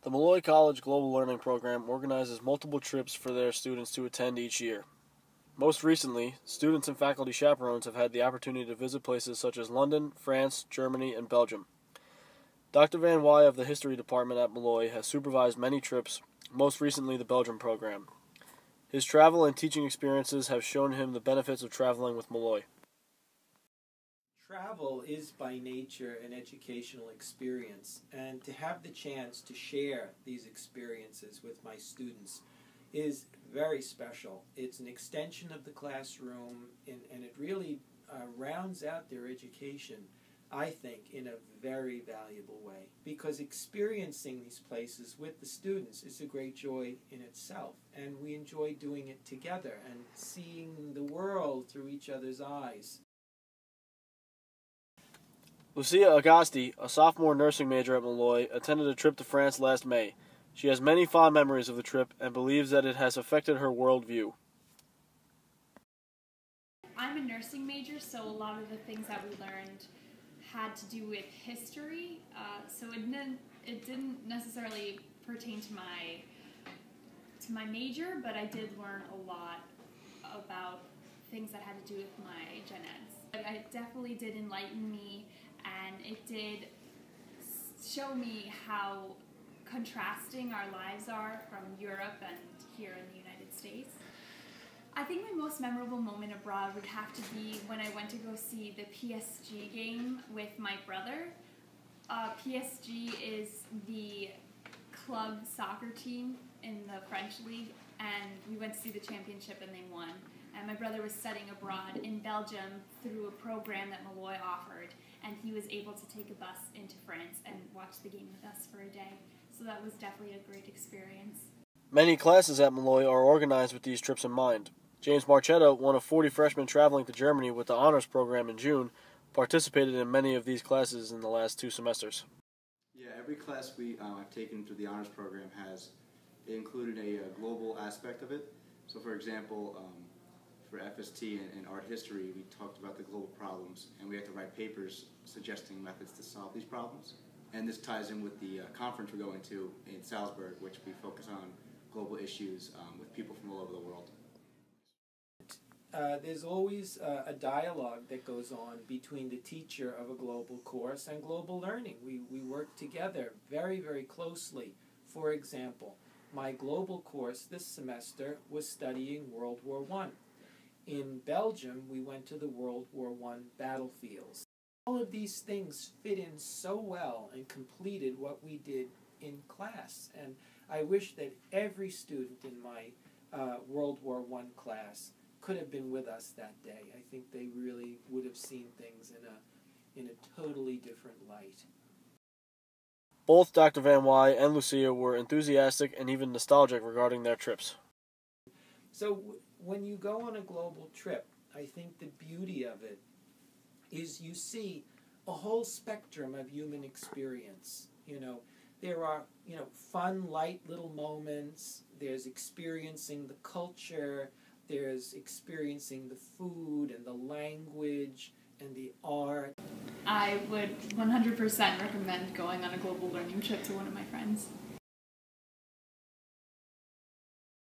The Molloy College Global Learning Program organizes multiple trips for their students to attend each year. Most recently, students and faculty chaperones have had the opportunity to visit places such as London, France, Germany, and Belgium. Dr. Van Wy of the History Department at Molloy has supervised many trips, most recently the Belgium program. His travel and teaching experiences have shown him the benefits of traveling with Molloy. Travel is by nature an educational experience, and to have the chance to share these experiences with my students is very special. It's an extension of the classroom, and it really rounds out their education, I think, in a very valuable way, because experiencing these places with the students is a great joy in itself, and we enjoy doing it together and seeing the world through each other's eyes. Lucia Agasti, a sophomore nursing major at Molloy, attended a trip to France last May. She has many fond memories of the trip and believes that it has affected her worldview. I'm a nursing major, so a lot of the things that we learned had to do with history, so it didn't necessarily pertain to my major, but I did learn a lot about things that had to do with my gen eds. It definitely did enlighten me, and it did show me how contrasting our lives are from Europe and here in the United States. I think my most memorable moment abroad would have to be when I went to go see the PSG game with my brother. PSG is the club soccer team in the French league, and we went to see the championship and they won. And my brother was studying abroad in Belgium through a program that Molloy offered, and he was able to take a bus into France and watch the game with us for a day. So that was definitely a great experience. Many classes at Molloy are organized with these trips in mind. James Marchetta, one of 40 freshmen traveling to Germany with the honors program in June, participated in many of these classes in the last 2 semesters. Yeah, every class I've taken through the honors program has included a global aspect of it. So for example, for FST and art history, we talked about the global problems, and we had to write papers suggesting methods to solve these problems. And this ties in with the conference we're going to in Salzburg, which we focus on global issues with people from all over the world. There's always a dialogue that goes on between the teacher of a global course and global learning. We work together very, very closely. For example, my global course this semester was studying World War I. In Belgium, we went to the World War I battlefields. All of these things fit in so well and completed what we did in class. And I wish that every student in my World War I class could have been with us that day. I think they really would have seen things in a totally different light. Both Dr. Van Wy and Lucia were enthusiastic and even nostalgic regarding their trips. So when you go on a global trip, I think the beauty of it is you see a whole spectrum of human experience. There are, fun, light little moments. There's experiencing the culture. There's experiencing the food and the language and the art. I would 100% recommend going on a global learning trip to one of my friends.